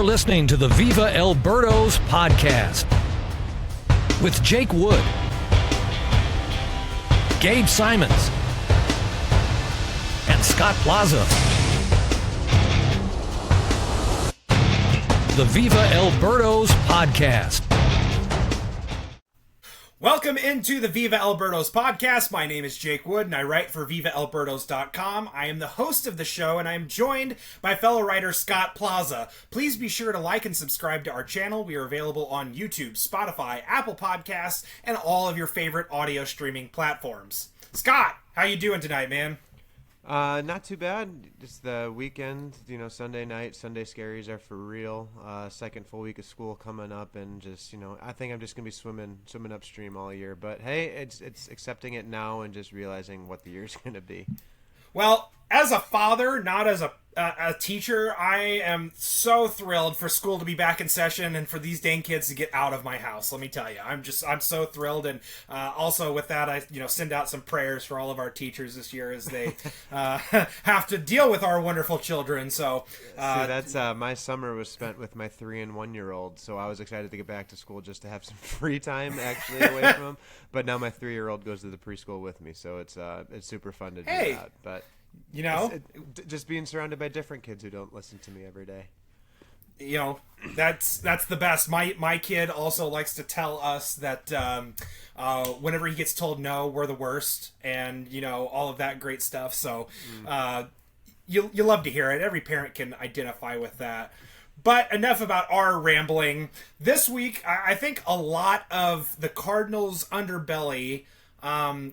listening to the Viva Albertos podcast with Jake Wood, Gabe Simons, and Scott Plaza. The Viva Albertos podcast. Welcome into the Viva Albertos podcast. My name is Jake Wood, and I write for VivaAlbertos.com. I am the host of the show, and I am joined by fellow writer Scott Plaza. Please be sure to like and subscribe to our channel. We are available on YouTube, Spotify, Apple Podcasts, and all of your favorite audio streaming platforms. Scott, how you doing tonight, man? Not too bad. Just the weekend, Sunday night, Sunday scaries are for real. Second full week of school coming up, and just, I think I'm just gonna be swimming upstream all year. But hey, it's accepting it now and just realizing what the year's gonna be. Well, as a father, not as a teacher, I am so thrilled for school to be back in session and for these dang kids to get out of my house. Let me tell you, I'm so thrilled. And also with that, I send out some prayers for all of our teachers this year as they have to deal with our wonderful children. So that's my summer was spent with my 3 and 1 year old, so I was excited to get back to school just to have some free time actually away from them. But now my 3-year-old goes to the preschool with me, so it's super fun to do that. But just being surrounded by different kids who don't listen to me every day. That's the best. My kid also likes to tell us that whenever he gets told no, we're the worst, and all of that great stuff. So you love to hear it. Every parent can identify with that. But enough about our rambling. This week, I think a lot of the Cardinals' underbelly,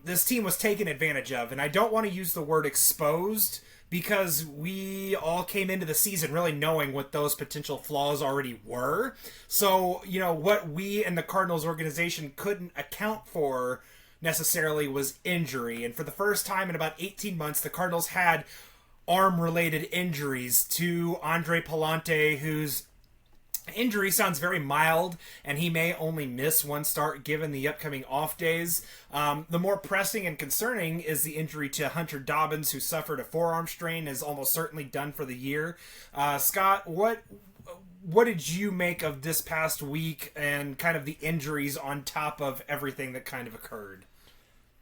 this team was taken advantage of. And I don't want to use the word exposed because we all came into the season really knowing what those potential flaws already were. So, what we and the Cardinals organization couldn't account for necessarily was injury. And for the first time in about 18 months, the Cardinals had arm-related injuries to Andre Palante, whose injury sounds very mild, and he may only miss one start given the upcoming off days. The more pressing and concerning is the injury to Hunter Dobbins, who suffered a forearm strain, is almost certainly done for the year. Scott, what did you make of this past week and kind of the injuries on top of everything that kind of occurred?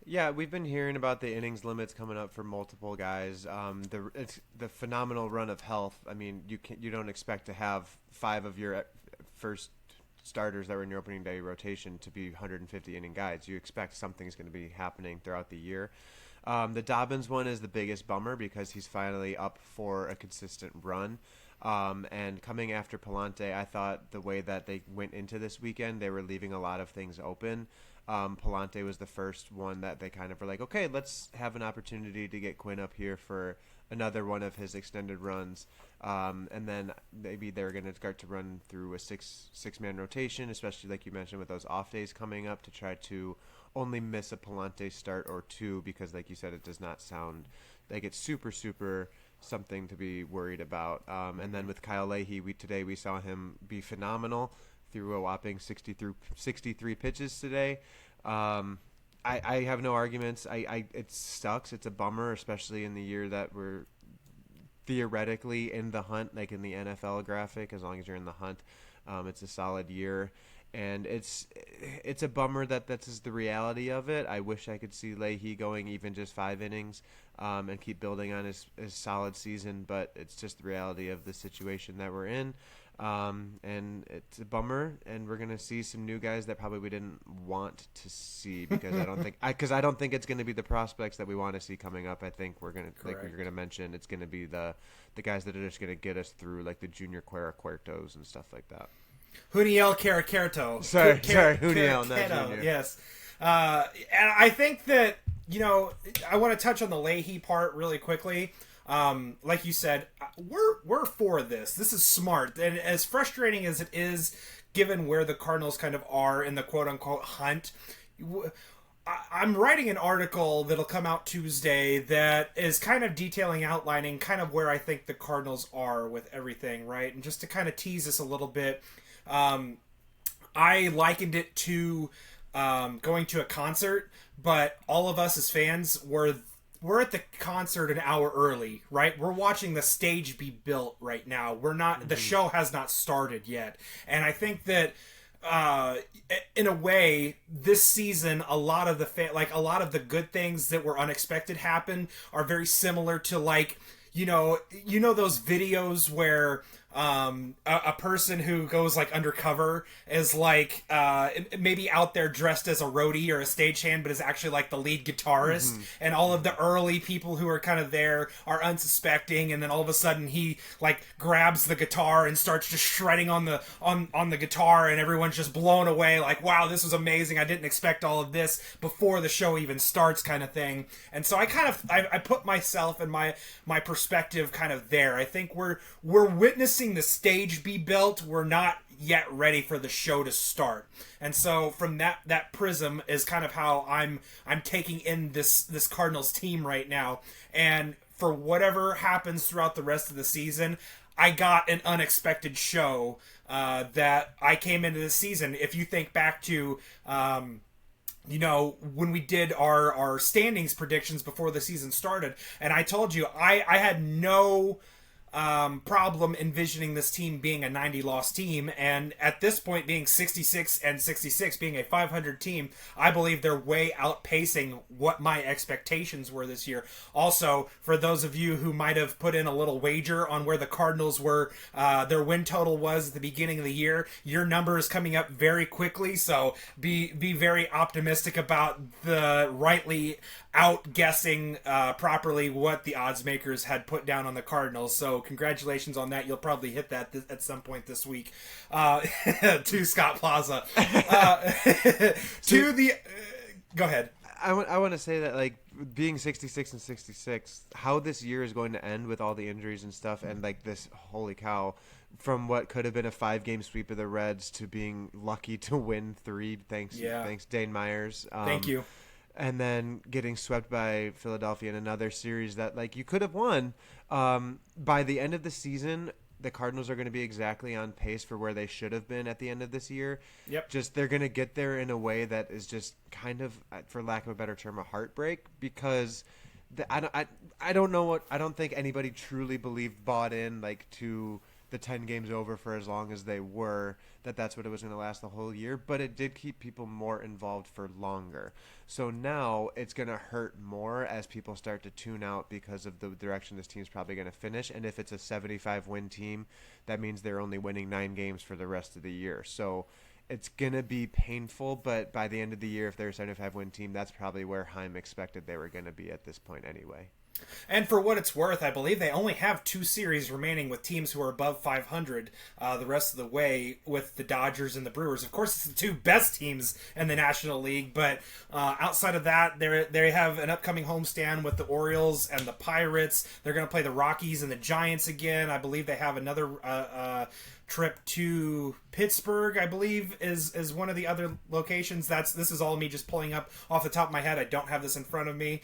Yeah, we've been hearing about the innings limits coming up for multiple guys. The phenomenal run of health. I mean, you don't expect to have 5 of your first starters that were in your opening day rotation to be 150 inning guys. You expect something's going to be happening throughout the year. The Dobbins one is the biggest bummer because he's finally up for a consistent run. And coming after Palante, I thought the way that they went into this weekend, they were leaving a lot of things open. Palante was the first one that they kind of were like, okay, let's have an opportunity to get Quinn up here for another one of his extended runs. And then maybe they're going to start to run through a six-man rotation, especially like you mentioned with those off days coming up, to try to only miss a Palante start or two, because like you said, it does not sound like it's super, super something to be worried about. And then with Kyle Leahy, today we saw him be phenomenal. Threw a whopping 63 pitches today. I have no arguments. It sucks. It's a bummer, especially in the year that we're theoretically in the hunt, like in the NFL graphic. As long as you're in the hunt, it's a solid year. And it's a bummer that that's the reality of it. I wish I could see Leahy going even just 5 innings and keep building on his solid season, but it's just the reality of the situation that we're in. And it's a bummer, and we're gonna see some new guys that probably we didn't want to see, because I don't think it's gonna be the prospects that we want to see coming up. I think we're gonna, like you're gonna mention, it's gonna be the guys that are just gonna get us through, like the junior Cuertos and stuff like that. Juniel Caraquerto. Sorry, Juniel, not Junior. Yes. And I think that, I want to touch on the Leahy part really quickly. Like you said, we're for this. This is smart. And as frustrating as it is, given where the Cardinals kind of are in the quote-unquote hunt, I'm writing an article that'll come out Tuesday that is kind of outlining kind of where I think the Cardinals are with everything, right? And just to kind of tease this a little bit, I likened it to going to a concert, but all of us as fans were we're at the concert an hour early, right? We're watching the stage be built right now. We're not, the show has not started yet. And I think that, in a way, this season, a lot of the good things that were unexpected happen are very similar to, like, those videos where a person who goes like undercover is like maybe out there dressed as a roadie or a stagehand, but is actually like the lead guitarist, and all of the early people who are kind of there are unsuspecting, and then all of a sudden he like grabs the guitar and starts just shredding on the guitar, and everyone's just blown away, like, wow, this was amazing, I didn't expect all of this before the show even starts, kind of thing. And so I put myself and my perspective kind of there. I think we're witnessing the stage be built. We're not yet ready for the show to start. And so from that prism is kind of how I'm taking in this Cardinals team right now. And for whatever happens throughout the rest of the season, I got an unexpected show that I came into the season. If you think back to when we did our standings predictions before the season started, and I told you I had no problem envisioning this team being a 90-loss team, and at this point being 66-66, being a 500 team, I believe they're way outpacing what my expectations were this year. Also, for those of you who might have put in a little wager on where the Cardinals were, their win total was at the beginning of the year, your number is coming up very quickly, so be very optimistic about the rightly outguessing properly what the odds makers had put down on the Cardinals. So congratulations on that. You'll probably hit that at some point this week. To Scott Plaza. Go ahead. I want to say that, like, being 66-66, how this year is going to end with all the injuries and stuff, and like this, holy cow, from what could have been a 5-game sweep of the Reds to being lucky to win 3, thanks Dane Myers. Thank you. And then getting swept by Philadelphia in another series that, like, you could have won. By the end of the season, the Cardinals are going to be exactly on pace for where they should have been at the end of this year. Yep. Just they're going to get there in a way that is just kind of, for lack of a better term, a heartbreak, because I don't think anybody truly bought in, like, to the 10 games over for as long as they were, that's what it was going to last the whole year, but it did keep people more involved for longer. So now it's going to hurt more as people start to tune out because of the direction this team's probably going to finish. And if it's a 75-win team, that means they're only winning 9 games for the rest of the year. So it's going to be painful, but by the end of the year, if they're a 75-win team, that's probably where Heim expected they were going to be at this point anyway. And for what it's worth, I believe they only have 2 series remaining with teams who are above 500 the rest of the way, with the Dodgers and the Brewers. Of course, it's the 2 best teams in the National League, but outside of that, they have an upcoming homestand with the Orioles and the Pirates. They're going to play the Rockies and the Giants again. I believe they have another trip to Pittsburgh, I believe, is one of the other locations. This is all me just pulling up off the top of my head. I don't have this in front of me,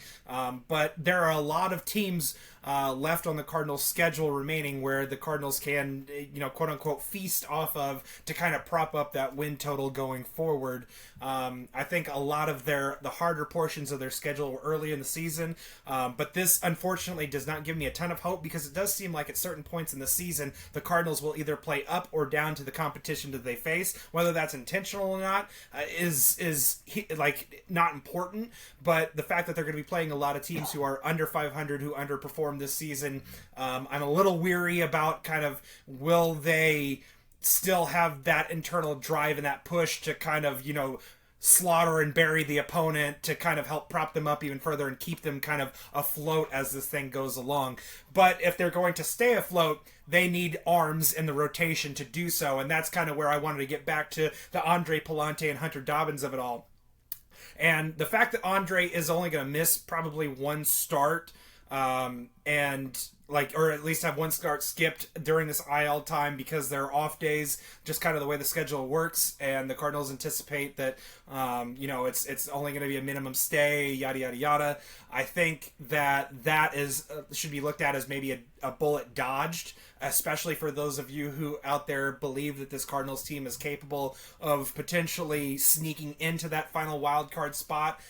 but there are a lot of teams left on the Cardinals' schedule remaining where the Cardinals can, quote unquote, feast off of to kind of prop up that win total going forward. I think a lot of the harder portions of their schedule were early in the season, but this unfortunately does not give me a ton of hope, because it does seem like at certain points in the season the Cardinals will either play up or down to the competition that they face. Whether that's intentional or not is like not important, but the fact that they're going to be playing a lot of teams who are under 500 who underperformed this season, I'm a little weary about kind of, will they still have that internal drive and that push to kind of, slaughter and bury the opponent to kind of help prop them up even further and keep them kind of afloat as this thing goes along. But if they're going to stay afloat, they need arms in the rotation to do so, and that's kind of where I wanted to get back to the Andre Palante and Hunter Dobbins of it all. And the fact that Andre is only going to miss probably 1 start, or at least have 1 start skipped during this IL time because they're off days, just kind of the way the schedule works, and the Cardinals anticipate that, it's only going to be a minimum stay, yada, yada, yada. I think that should be looked at as maybe a bullet dodged, especially for those of you who out there believe that this Cardinals team is capable of potentially sneaking into that final wild card spot.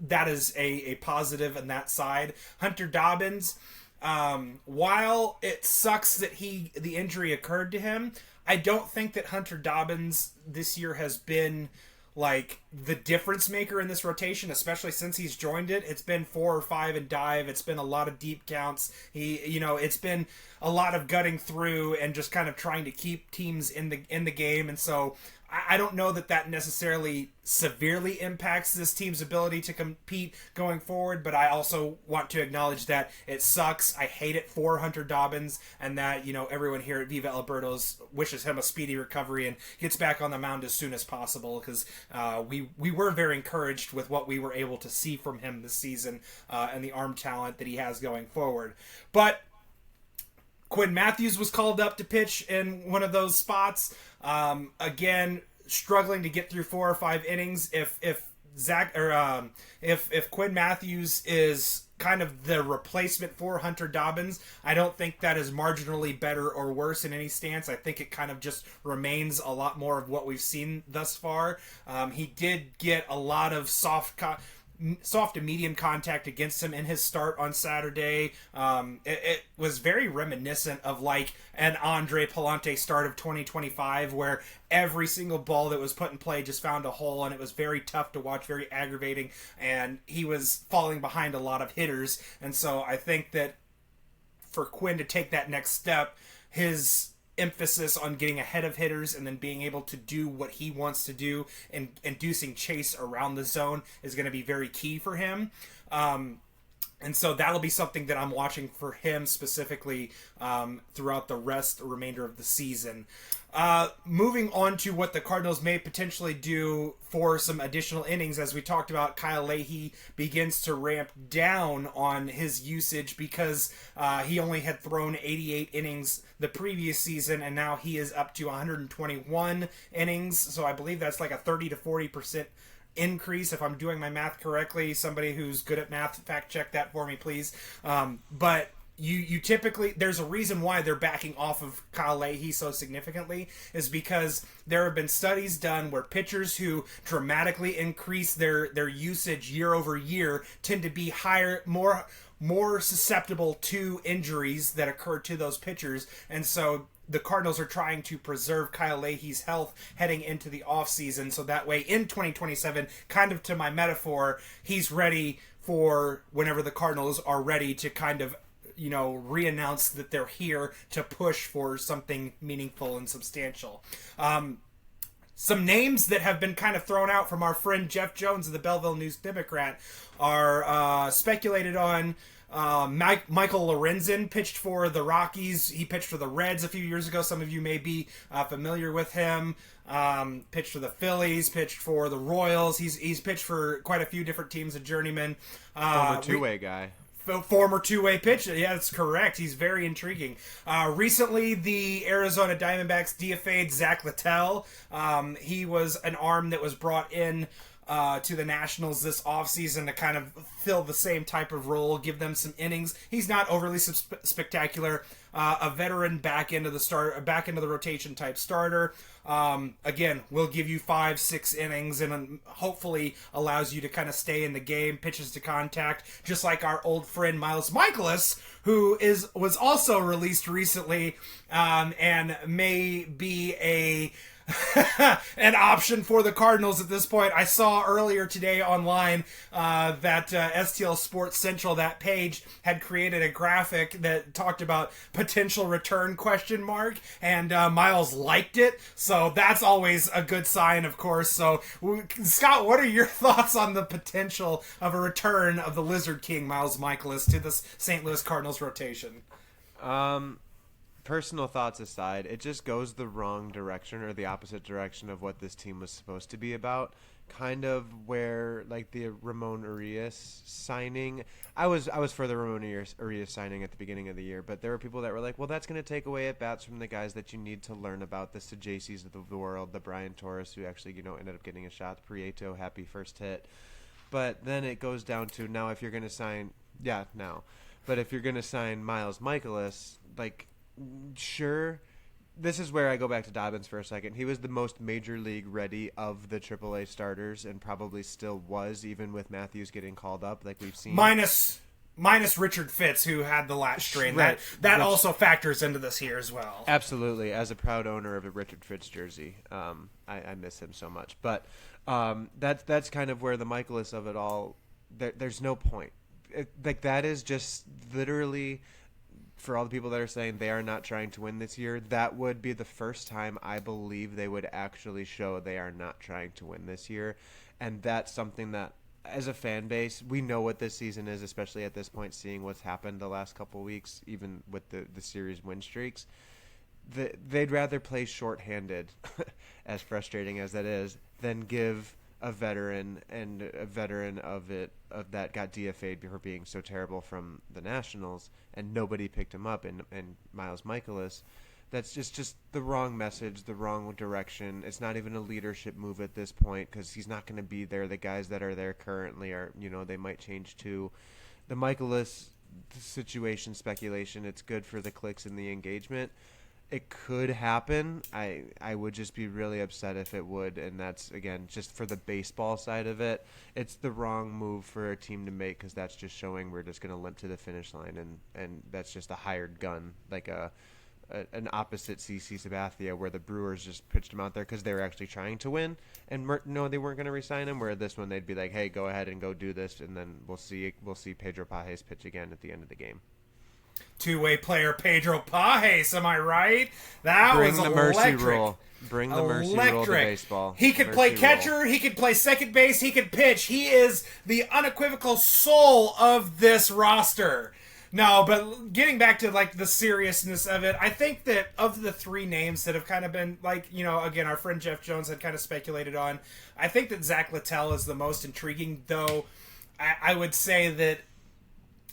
that is a positive on that side. Hunter Dobbins, while it sucks that the injury occurred to him, I don't think that Hunter Dobbins this year has been like the difference maker in this rotation, especially since he's joined it. It's been 4 or 5 and dive. It's been a lot of deep counts. It's been a lot of gutting through and just kind of trying to keep teams in the game. And so I don't know that necessarily severely impacts this team's ability to compete going forward, but I also want to acknowledge that it sucks. I hate it for Hunter Dobbins, and that, everyone here at Viva Alberto's wishes him a speedy recovery and gets back on the mound as soon as possible, because we were very encouraged with what we were able to see from him this season and the arm talent that he has going forward. But Quinn Matthews was called up to pitch in one of those spots. Again, struggling to get through 4 or 5 innings. If Quinn Matthews is kind of the replacement for Hunter Dobbins, I don't think that is marginally better or worse in any stance. I think it kind of just remains a lot more of what we've seen thus far. He did get a lot of soft to medium contact against him in his start on Saturday. It was very reminiscent of like an Andre Palante start of 2025, where every single ball that was put in play just found a hole, and it was very tough to watch, very aggravating, and he was falling behind a lot of hitters. And so I think that for Quinn to take that next step, his emphasis on getting ahead of hitters and then being able to do what he wants to do and inducing chase around the zone is going to be very key for him. And so that'll be something that I'm watching for him specifically throughout the remainder of the season. Moving on to what the Cardinals may potentially do for some additional innings, as we talked about, Kyle Leahy begins to ramp down on his usage because he only had thrown 88 innings the previous season, and now he is up to 121 innings. So I believe that's like a 30 to 40% increase, if I'm doing my math correctly. Somebody who's good at math, fact check that for me, please. But you typically, there's a reason why they're backing off of Kyle Leahy so significantly, is because there have been studies done where pitchers who dramatically increase their usage year over year tend to be more susceptible to injuries that occur to those pitchers. And so the Cardinals are trying to preserve Kyle Leahy's health heading into the offseason, so that way in 2027, kind of to my metaphor, he's ready for whenever the Cardinals are ready to kind of re-announce that they're here to push for something meaningful and substantial. Some names that have been kind of thrown out from our friend Jeff Jones of the Belleville News-Democrat are speculated on. Michael Lorenzen pitched for the Rockies. He pitched for the Reds a few years ago. Some of you may be familiar with him. Pitched for the Phillies, pitched for the Royals. He's pitched for quite a few different teams, a journeyman. Former two-way guy. Former two-way pitcher. Yeah, that's correct. He's very intriguing. Recently, the Arizona Diamondbacks DFA'd Zach Littell. He was an arm that was brought in to the Nationals this offseason to kind of fill the same type of role, give them some innings. He's not overly spectacular. A veteran back into the rotation type starter. Again, will give you 5-6 innings and hopefully allows you to kind of stay in the game, pitches to contact, just like our old friend Miles Michaelis, who was also released recently and may be an option for the Cardinals at this point. I saw earlier today online that STL Sports Central, that page, had created a graphic that talked about potential return ? And Miles liked it, so that's always a good sign, of course. So, Scott, what are your thoughts on the potential of a return of the Lizard King, Miles Michaelis, to the St. Louis Cardinals rotation? Personal thoughts aside, it just goes the wrong direction, or the opposite direction of what this team was supposed to be about. Kind of where, like, the Ramon Urias signing, I was for the Ramon Urias signing at the beginning of the year, but there were people that were like, well, that's going to take away at bats from the guys that you need to learn about, the Sajasis of the world, the Brian Torres, who actually ended up getting a shot, Prieto, happy first hit. But then it goes down to, now if you're going to sign, but if you're going to sign Miles Michaelis, like, sure, this is where I go back to Dobbins for a second. He was the most major league ready of the AAA starters, and probably still was, even with Matthews getting called up, like we've seen. Minus Richard Fitz, who had the lat strain. Right. That also factors into this here as well. Absolutely. As a proud owner of a Richard Fitz jersey, I miss him so much. But that's kind of where the Michaelis of it all. There's no point. That is just literally. For all the people that are saying they are not trying to win this year, that would be the first time I believe they would actually show they are not trying to win this year. And that's something that, as a fan base, we know what this season is, especially at this point, seeing what's happened the last couple of weeks, even with the series win streaks. They'd rather play shorthanded, as frustrating as that is, than give a veteran of that got DFA'd for being so terrible from the Nationals, and nobody picked him up, and Miles Michaelis. That's just the wrong message, the wrong direction. It's not even a leadership move at this point because he's not going to be there. The guys that are there currently are, they might change too. The Michaelis situation, speculation, it's good for the clicks and the engagement. It could happen. I would just be really upset if it would, and that's, again, just for the baseball side of it. It's the wrong move for a team to make because that's just showing we're just going to limp to the finish line, and that's just a hired gun, like an opposite CC Sabathia, where the Brewers just pitched him out there because they were actually trying to win, and they weren't going to re-sign him, where this one they'd be like, hey, go ahead and go do this, and then we'll see Pedro Pages pitch again at the end of the game. Two-way player Pedro Pages, am I right? That Bring was the electric. mercy rule. Bring the mercy rule to baseball. He could play catcher. He could play second base. He could pitch. He is the unequivocal soul of this roster. No, but getting back to the seriousness of it, I think that of the three names that have kind of been again, our friend Jeff Jones had kind of speculated on, I think that Zach Littell is the most intriguing, though I would say that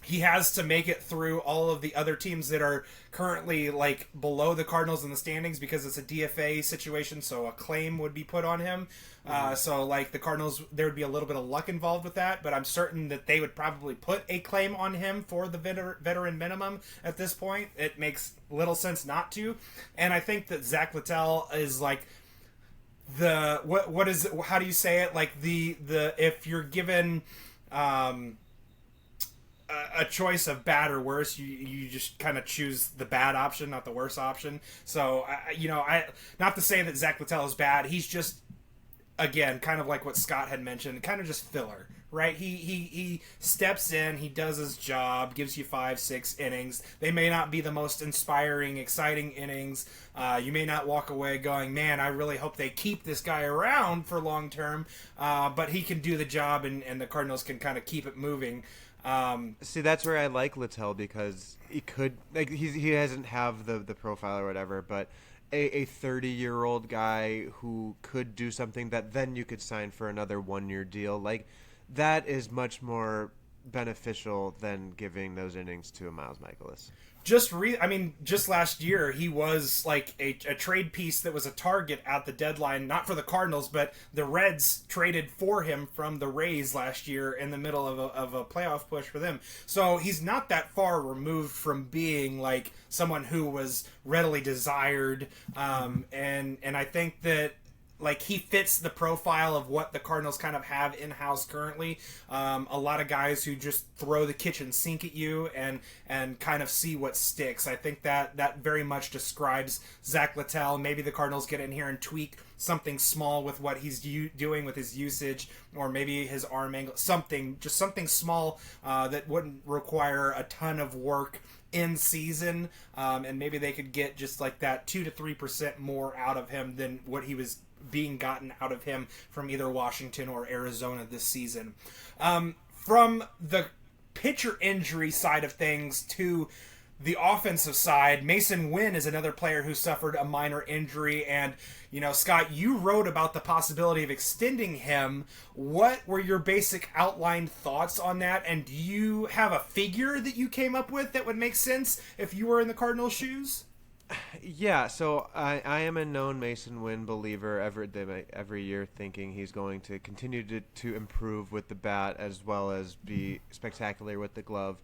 he has to make it through all of the other teams that are currently below the Cardinals in the standings because it's a DFA situation, so a claim would be put on him. So the Cardinals, there would be a little bit of luck involved with that, but I'm certain that they would probably put a claim on him for the veteran minimum at this point. It makes little sense not to. And I think that Zach Littell is what is it, how do you say it? The if you're given a choice of bad or worse, you just kind of choose the bad option, not the worse option. So I not to say that Zach Littell is bad. He's just, again, kind of like what Scott had mentioned, kind of just filler, right? He steps in, he does his job, gives you 5-6 innings. They may not be the most inspiring, exciting innings. You may not walk away going, man, I really hope they keep this guy around for long term. But he can do the job, and the Cardinals can kind of keep it moving. See, that's where I like Littell because he could, he doesn't have the profile or whatever, but a 30-year-old guy who could do something that then you could sign for another 1-year deal, that is much more beneficial than giving those innings to a Miles Michaelis. Just last year he was a trade piece that was a target at the deadline, not for the Cardinals, but the Reds traded for him from the Rays last year in the middle of a playoff push for them. So he's not that far removed from being someone who was readily desired, and I think that he fits the profile of what the Cardinals kind of have in-house currently. A lot of guys who just throw the kitchen sink at you and kind of see what sticks. I think that very much describes Zach Littell. Maybe the Cardinals get in here and tweak something small with what he's doing with his usage, or maybe his arm angle, something small that wouldn't require a ton of work in season, and maybe they could get just that 2 to 3% more out of him than what he was being gotten out of him from either Washington or Arizona this season. From the pitcher injury side of things to the offensive side, Mason Wynn is another player who suffered a minor injury, and Scott, you wrote about the possibility of extending him. What were your basic outline thoughts on that, and do you have a figure that you came up with that would make sense if you were in the Cardinals' shoes? Yeah, so I am a known Mason Wynn believer every year, thinking he's going to continue to improve with the bat as well as be spectacular with the glove.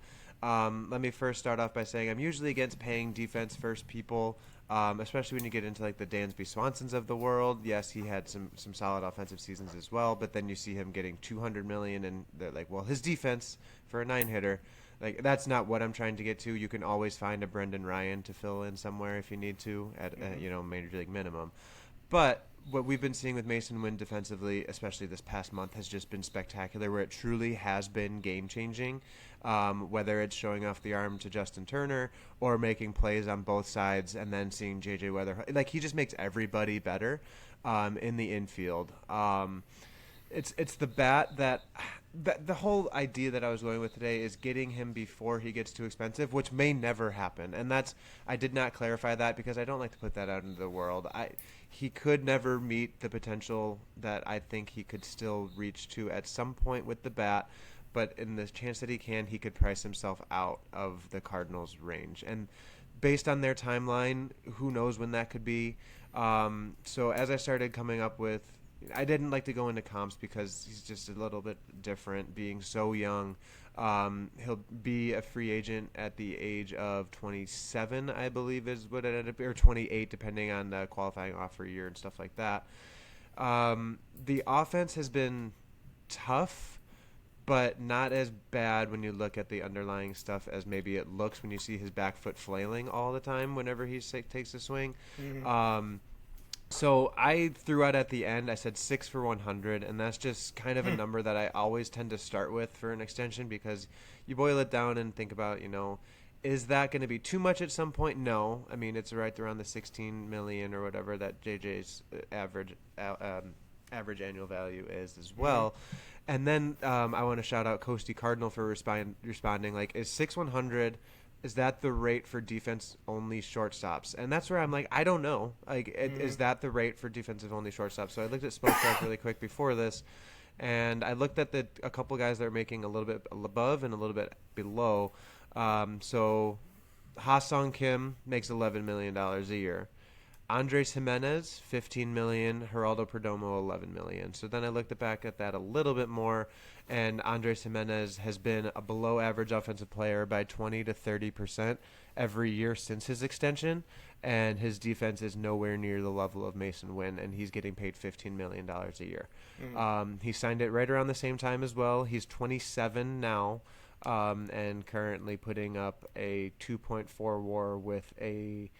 Let me first start off by saying I'm usually against paying defense first people, especially when you get into like the Dansby Swansons of the world. Yes, he had some solid offensive seasons as well, but then you see him getting $200 million, and they're like, well, his defense for a 9-hitter. Like, that's not what I'm trying to get to. You can always find a Brendan Ryan to fill in somewhere if you need to at major league minimum. But what we've been seeing with Mason Wynn defensively, especially this past month, has just been spectacular, where it truly has been game-changing, whether it's showing off the arm to Justin Turner or making plays on both sides and then seeing J.J. Weather. Like, he just makes everybody better in the infield. It's the bat that the whole idea that I was going with today is getting him before he gets too expensive, which may never happen. And I did not clarify that because I don't like to put that out into the world. He could never meet the potential that I think he could still reach to at some point with the bat. But in the chance that he can, he could price himself out of the Cardinals' range. And based on their timeline, who knows when that could be. So as I started coming up with, I didn't like to go into comps because he's just a little bit different, being so young. He'll be a free agent at the age of 27, I believe is what it ended up, or 28, depending on the qualifying offer year and stuff like that. The offense has been tough, but not as bad when you look at the underlying stuff as maybe it looks when you see his back foot flailing all the time whenever he takes a swing. Mm-hmm. So I threw out at the end, I said 6 for 100, and that's just kind of a number that I always tend to start with for an extension, because you boil it down and think about, is that going to be too much at some point? No. I mean, it's right around the $16 million or whatever that JJ's average annual value is as well. And then I want to shout out Coasty Cardinal for responding, like, is 6/100, is that the rate for defense-only shortstops? And that's where I'm like, I don't know. Like, is that the rate for defensive-only shortstops? So I looked at Spotrac really quick before this, and I looked at a couple guys that are making a little bit above and a little bit below. So Ha-Sung Kim makes $11 million a year. Andres Jimenez, $15 million. Geraldo Perdomo, $11 million. So then I looked back at that a little bit more, and Andres Jimenez has been a below-average offensive player by 20 to 30% every year since his extension, and his defense is nowhere near the level of Mason Wynn, and he's getting paid $15 million a year. He signed it right around the same time as well. He's 27 now, and currently putting up a 2.4 WAR with a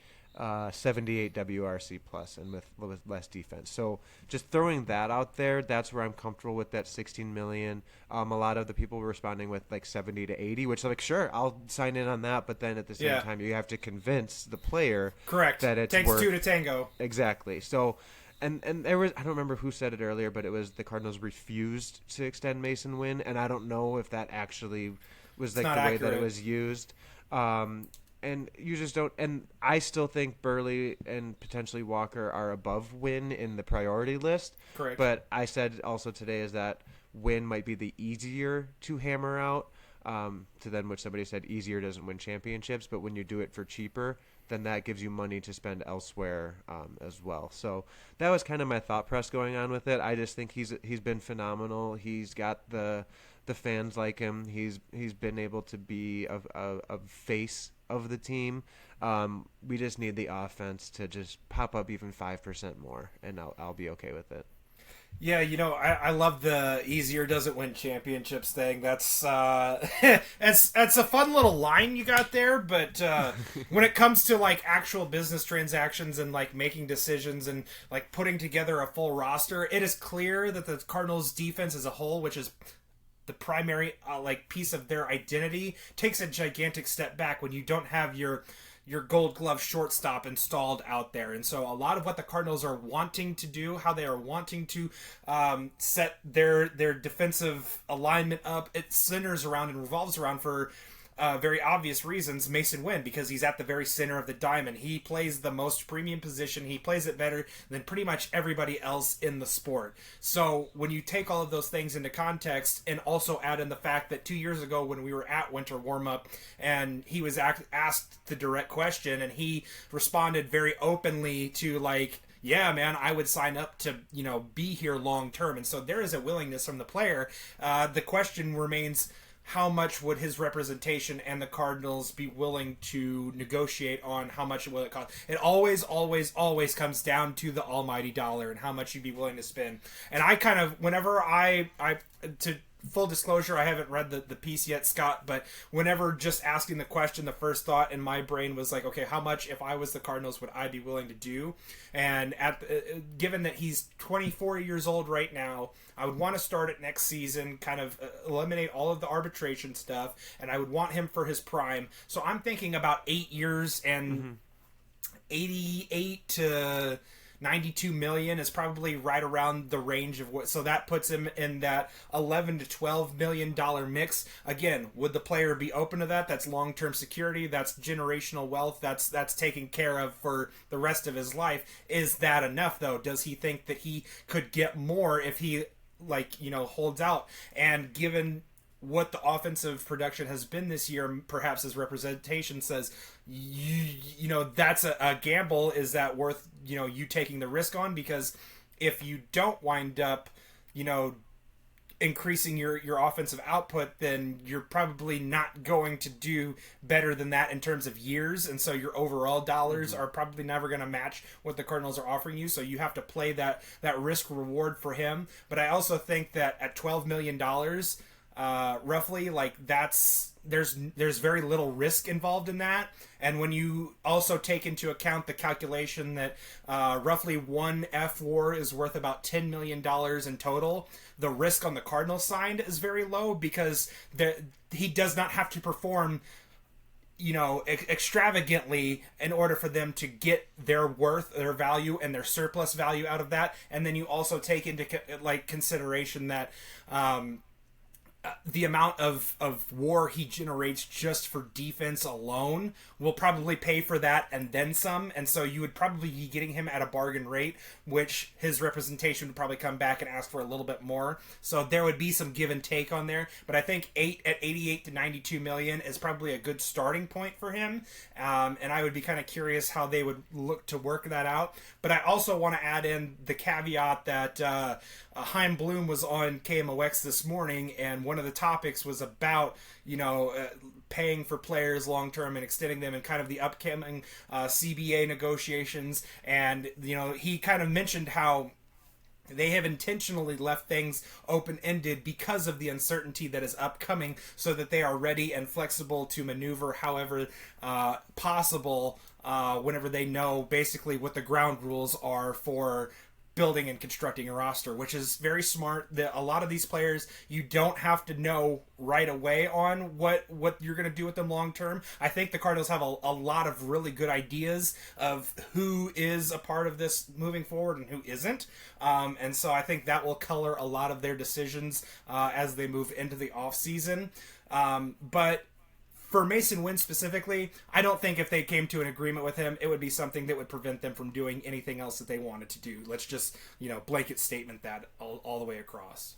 78 WRC plus and with less defense. So just throwing that out there, that's where I'm comfortable with that 16 million. A lot of the people were responding with like 70 to 80, which like, sure, I'll sign in on that. But then at the same time, you have to convince the player that it's takes worth, 2 to tango. Exactly. So, and there was, I don't remember who said it earlier, but it was the Cardinals refused to extend Mason Wynn. And I don't know if that actually was like the way that it was used. And you just don't – and I still think Burley and potentially Walker are above Wynn in the priority list. Correct. But I said also today is that Wynn might be the easier to hammer out, to then which somebody said easier doesn't win championships. But when you do it for cheaper, then that gives you money to spend elsewhere as well. So that was kind of my thought process going on with it. I just think he's been phenomenal. He's got the fans like him. He's been able to be a face of the team. We just need the offense to just pop up even 5% more, and I'll be okay with it. Yeah, I love the easier doesn't win championships thing. That's that's a fun little line you got there, but when it comes to like actual business transactions and like making decisions and like putting together a full roster, it is clear that the Cardinals defense as a whole, which is the primary like piece of their identity, takes a gigantic step back when you don't have your Gold Glove shortstop installed out there. And so a lot of what the Cardinals are wanting to do, how they are wanting to set their defensive alignment up, it centers around and revolves around, for very obvious reasons, Mason Wynn, because he's at the very center of the diamond. He plays the most premium position. He plays it better than pretty much everybody else in the sport. So when you take all of those things into context and also add in the fact that 2 years ago when we were at winter warm-up and he was asked the direct question and he responded very openly to like, yeah, man, I would sign up to, be here long term. And so there is a willingness from the player. The question remains, how much would his representation and the Cardinals be willing to negotiate on how much will it cost? It always, always, always comes down to the almighty dollar and how much you'd be willing to spend. And I kind of, whenever I to full disclosure, I haven't read the piece yet, Scott, but whenever just asking the question, the first thought in my brain was like, okay, how much, if I was the Cardinals, would I be willing to do? And given that he's 24 years old right now, I would want to start it next season, kind of eliminate all of the arbitration stuff, and I would want him for his prime. So I'm thinking about 8 years and 88 to 92 million is probably right around the range of what, so that puts him in that 11 to 12 million dollar mix. Again, would the player be open to that? That's long-term security, that's generational wealth, that's taken care of for the rest of his life. Is that enough though? Does he think that he could get more if he holds out? And given what the offensive production has been this year, perhaps his representation says, that's a gamble. Is that worth, you taking the risk on? Because if you don't wind up, increasing your offensive output, then you're probably not going to do better than that in terms of years. And so your overall dollars are probably never going to match what the Cardinals are offering you. So you have to play that risk reward for him. But I also think that at $12 million, roughly, there's very little risk involved in that. And when you also take into account the calculation that roughly one F4 is worth about $10 million in total, the risk on the Cardinals side is very low, because he does not have to perform extravagantly in order for them to get their worth, their value, and their surplus value out of that. And then you also take into consideration that the amount of WAR he generates just for defense alone will probably pay for that and then some. And so you would probably be getting him at a bargain rate, which his representation would probably come back and ask for a little bit more. So there would be some give and take on there. But I think 88 to 92 million is probably a good starting point for him. And I would be kind of curious how they would look to work that out. But I also want to add in the caveat that Chaim Bloom was on KMOX this morning, and one of the topics was about paying for players long term and extending them, and kind of the upcoming CBA negotiations. And he kind of mentioned how they have intentionally left things open-ended because of the uncertainty that is upcoming, so that they are ready and flexible to maneuver however possible whenever they know basically what the ground rules are for building and constructing a roster, which is very smart. A lot of these players, you don't have to know right away on what you're going to do with them long term. I think the Cardinals have a lot of really good ideas of who is a part of this moving forward and who isn't. And so I think that will color a lot of their decisions as they move into the offseason. But for Mason Wynn specifically, I don't think if they came to an agreement with him, it would be something that would prevent them from doing anything else that they wanted to do. Let's just, blanket statement that all the way across.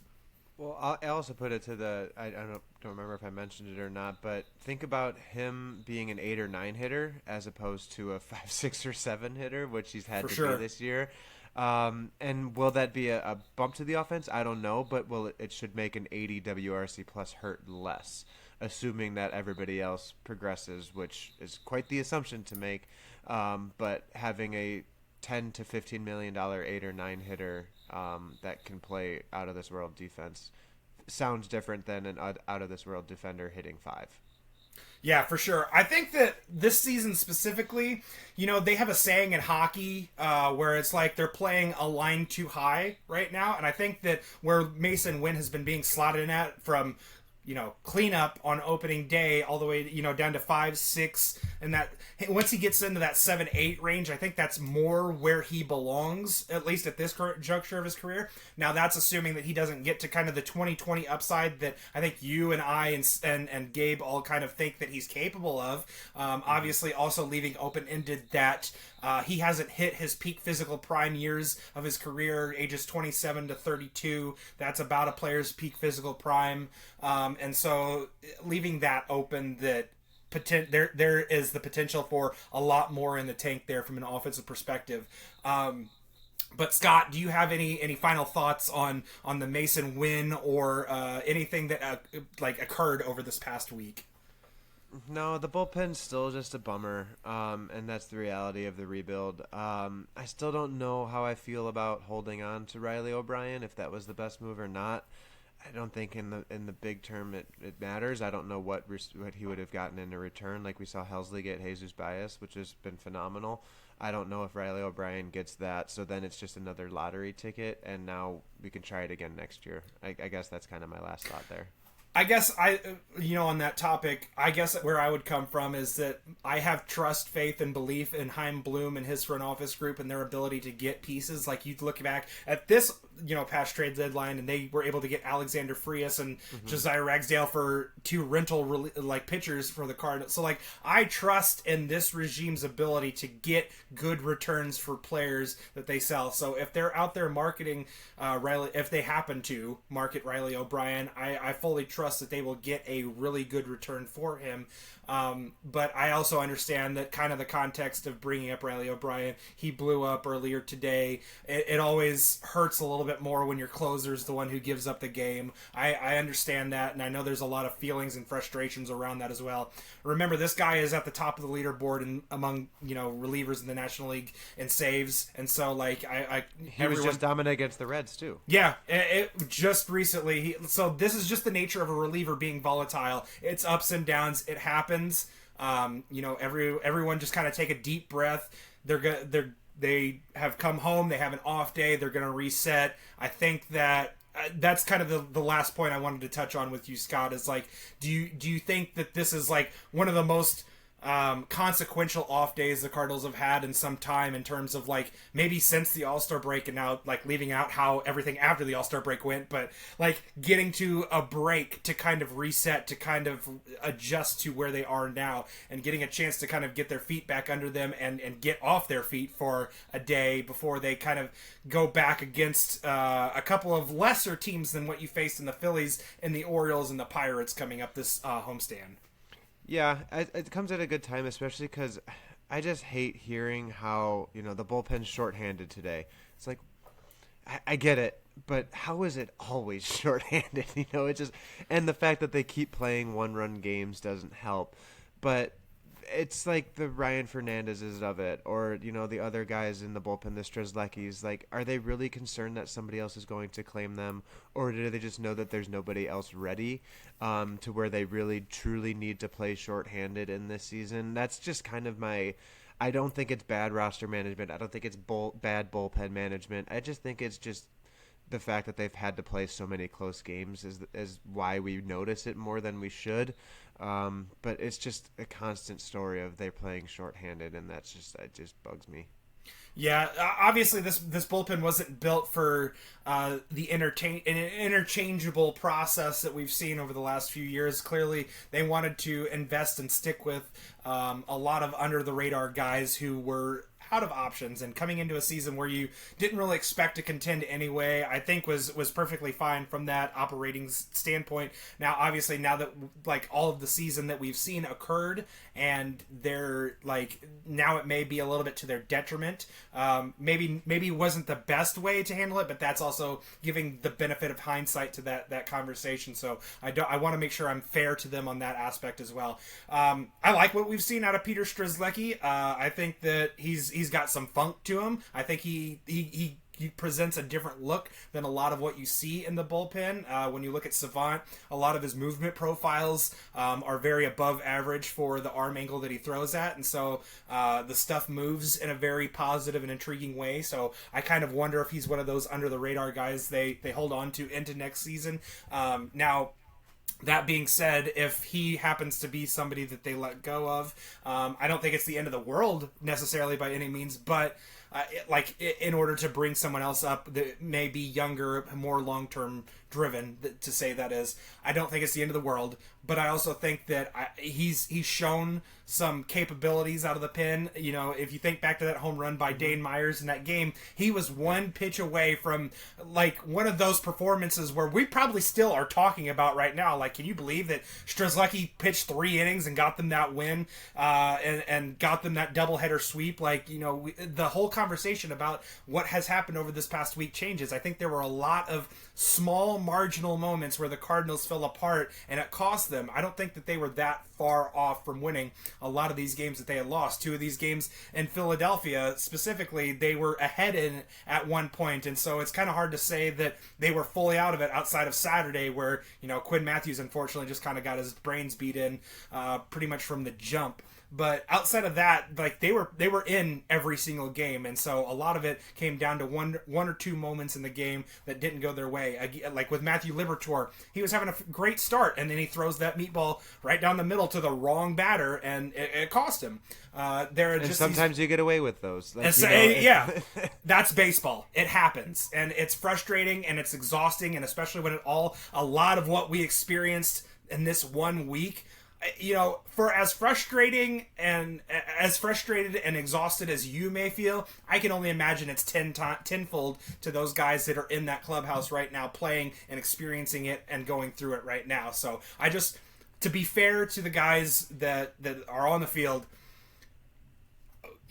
Well, I also put it to I don't remember if I mentioned it or not, but think about him being an 8 or 9 hitter as opposed to a 5, 6, or 7 hitter, which he's had to be this year. And will that be a bump to the offense? I don't know, but it should make an 80 WRC plus hurt less, assuming that everybody else progresses, which is quite the assumption to make. But having a $10 to $15 million 8 or 9 hitter that can play out of this world defense sounds different than an out of this world defender hitting 5. Yeah, for sure. I think that this season specifically, they have a saying in hockey where it's like they're playing a line too high right now. And I think that where Mason Wynn has been being slotted in at from cleanup on opening day all the way, down to 5, 6, and that once he gets into that 7, 8 range, I think that's more where he belongs, at least at this current juncture of his career. Now that's assuming that he doesn't get to kind of the 2020 upside that I think you and I and Gabe all kind of think that he's capable of. Obviously also leaving open-ended that he hasn't hit his peak physical prime years of his career, ages 27 to 32. That's about a player's peak physical prime. And so leaving that open, that there is the potential for a lot more in the tank there from an offensive perspective. But Scott, do you have any final thoughts on the Mason win or anything that like occurred over this past week? No, the bullpen's still just a bummer, and that's the reality of the rebuild. I still don't know how I feel about holding on to Riley O'Brien, if that was the best move or not. I don't think in the big term it matters. I don't know what he would have gotten in a return. Like we saw Helsley get Jesus Bias, which has been phenomenal. I don't know if Riley O'Brien gets that, so then it's just another lottery ticket, and now we can try it again next year. I guess that's kind of my last thought there. I guess on that topic, I guess where I would come from is that I have trust, faith, and belief in Chaim Bloom and his front office group and their ability to get pieces. Like you look back at this, past trade deadline, and they were able to get Alexander Frias and Josiah Ragsdale for 2 rental pitchers for the Cardinals. So I trust in this regime's ability to get good returns for players that they sell. So if they're out there marketing Riley, if they happen to market Riley O'Brien, I fully trust that they will get a really good return for him. But I also understand that kind of the context of bringing up Riley O'Brien. He blew up earlier today. It always hurts a little bit more when your closer's the one who gives up the game. I understand that, and I know there's a lot of feelings and frustrations around that as well. Remember, this guy is at the top of the leaderboard and among relievers in the National League in saves, and so he was just dominant against the Reds too. Yeah, it just recently. So this is just the nature of a reliever being volatile. It's ups and downs. It happens. Everyone just kind of take a deep breath. They have come home. They have an off day. They're going to reset. I think that that's kind of the last point I wanted to touch on with you, Scott. Is do you think that this is one of the most consequential off days the Cardinals have had in some time, in terms of maybe since the All-Star break, and now leaving out how everything after the All-Star break went, but getting to a break to kind of reset, to kind of adjust to where they are now, and getting a chance to kind of get their feet back under them and get off their feet for a day before they kind of go back against a couple of lesser teams than what you faced in the Phillies and the Orioles and the Pirates coming up this homestand. Yeah, it comes at a good time, especially because I just hate hearing how, the bullpen's shorthanded today. It's I get it, but how is it always shorthanded? It just, and the fact that they keep playing 1-run games doesn't help. But it's the Ryan Fernandezes of it, or the other guys in the bullpen, the Strzelecki's. Are they really concerned that somebody else is going to claim them, or do they just know that there's nobody else ready to where they really truly need to play shorthanded in this season? That's just kind of my. I don't think it's bad roster management. I don't think it's bad bullpen management. I just think it's just the fact that they've had to play so many close games is why we notice it more than we should. But it's just a constant story of they're playing shorthanded, and that just bugs me. Yeah, obviously this bullpen wasn't built for the interchangeable process that we've seen over the last few years. Clearly, they wanted to invest and stick with a lot of under-the-radar guys who were out of options, and coming into a season where you didn't really expect to contend anyway, I think was perfectly fine from that operating standpoint. Now, obviously, now that all of the season that we've seen occurred, and they're now it may be a little bit to their detriment. Maybe wasn't the best way to handle it, but that's also giving the benefit of hindsight to that conversation. So I want to make sure I'm fair to them on that aspect as well. I like what we've seen out of Peter Strzelecki. I think that he's got some funk to him. I think he presents a different look than a lot of what you see in the bullpen. When you look at Savant, a lot of his movement profiles are very above average for the arm angle that he throws at, and so the stuff moves in a very positive and intriguing way. So I kind of wonder if he's one of those under the radar guys they hold on to into next season. Now, that being said, if he happens to be somebody that they let go of, I don't think it's the end of the world necessarily by any means, but in order to bring someone else up that may be younger, more long-term driven, to say that is, I don't think it's the end of the world. But I also think that he's shown some capabilities out of the pen. If you think back to that home run by Dane Myers in that game, he was one pitch away from one of those performances where we probably still are talking about right now. Can you believe that Strzelecki pitched 3 innings and got them that win, and got them that doubleheader sweep? The whole conversation about what has happened over this past week changes. I think there were a lot of small marginal moments where the Cardinals fell apart and it cost them. I don't think that they were that far off from winning a lot of these games that they had lost. Two of these games in Philadelphia specifically, they were ahead in at one point, and so it's kind of hard to say that they were fully out of it outside of Saturday, where Quinn Matthews unfortunately just kind of got his brains beat in pretty much from the jump. But outside of that, like they were in every single game, and so a lot of it came down to one or two moments in the game that didn't go their way. Like with Matthew Liberatore, he was having a great start, and then he throws that meatball right down the middle to the wrong batter, and it cost him. Sometimes you get away with those. Like, yeah, that's baseball. It happens, and it's frustrating and it's exhausting, and especially when a lot of what we experienced in this 1 week. For as frustrated and exhausted as you may feel, I can only imagine it's tenfold to those guys that are in that clubhouse right now playing and experiencing it and going through it right now. So to be fair to the guys that are on the field,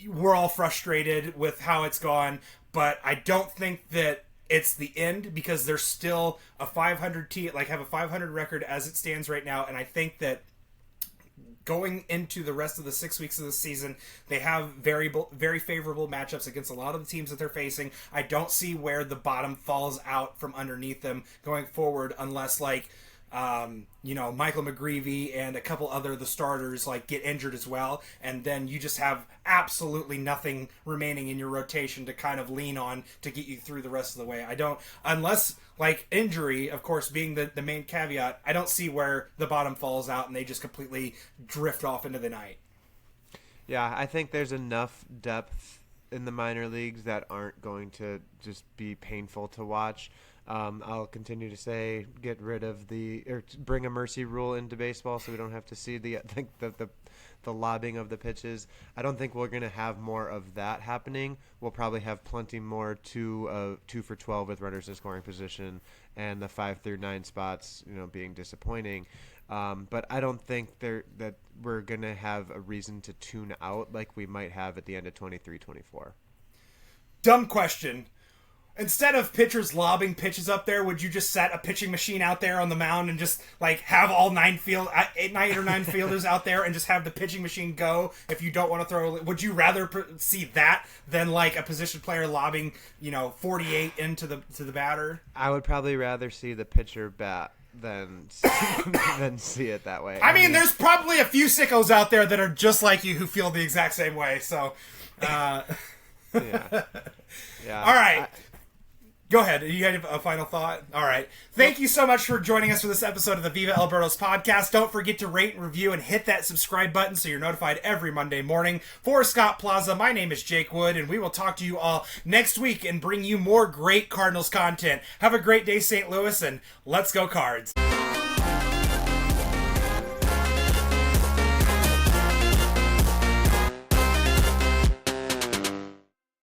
we're all frustrated with how it's gone, but I don't think that it's the end, because there's still a 500 team, have a 500 record as it stands right now, and I think that going into the rest of the 6 weeks of the season, they have very favorable matchups against a lot of the teams that they're facing. I don't see where the bottom falls out from underneath them going forward, unless Michael McGreevy and a couple other the starters get injured as well, and then you just have absolutely nothing remaining in your rotation to kind of lean on to get you through the rest of the way. Unless injury, of course, being the main caveat, I don't see where the bottom falls out and they just completely drift off into the night. Yeah, I think there's enough depth in the minor leagues that aren't going to just be painful to watch. I'll continue to say get rid of bring a mercy rule into baseball so we don't have to see the lobbing of the pitches. I don't think we're going to have more of that happening. We'll probably have plenty more 2 for 12 with runners in scoring position and the 5 through 9 spots being disappointing. But I don't think that we're going to have a reason to tune out like we might have at the end of 23-24. Dumb question. Instead of pitchers lobbing pitches up there, would you just set a pitching machine out there on the mound and just have all 9 or 9 fielders out there and just have the pitching machine go if you don't want to throw? Would you rather see that than a position player lobbing 48 into the batter? I would probably rather see the pitcher bat than see it that way. I mean, there's probably a few sickos out there that are just like you who feel the exact same way. So, yeah. All right. Go ahead. You had a final thought? All right. Thank you so much for joining us for this episode of the Viva Alberto's podcast. Don't forget to rate and review and hit that subscribe button so you're notified every Monday morning. For Scott Plaza, my name is Jake Wood, and we will talk to you all next week and bring you more great Cardinals content. Have a great day, St. Louis, and let's go Cards.